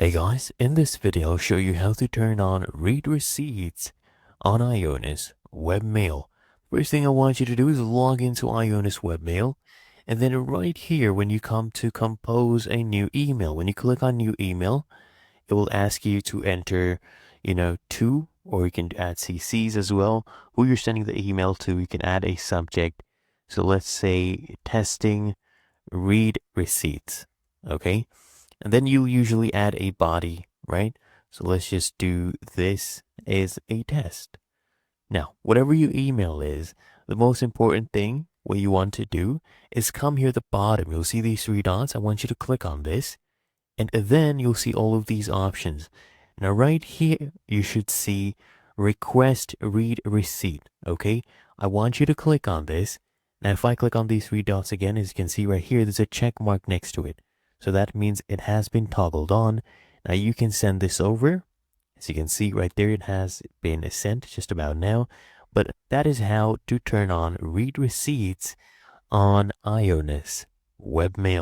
Hey guys, in this video I'll show you how to turn on read receipts on IONOS Webmail. First thing I want you to do is log into IONOS Webmail, and then right here when you come to compose a new email, when you click on new email, it will ask you to enter, to, or you can add CCs as well, who you're sending the email to. You can add a subject. So let's say testing read receipts, okay? And then you usually add a body, right? So let's just do this is a test. Now, whatever your email is, the most important thing, what you want to do is come here at the bottom. You'll see these three dots. I want you to click on this, and then you'll see all of these options. Now, right here, you should see request read receipt, okay? I want you to click on this. Now, if I click on these three dots again, as you can see right here, there's a check mark next to it. So that means it has been toggled on. Now you can send this over. As you can see right there, it has been sent just about now. But that is how to turn on read receipts on IONOS Webmail.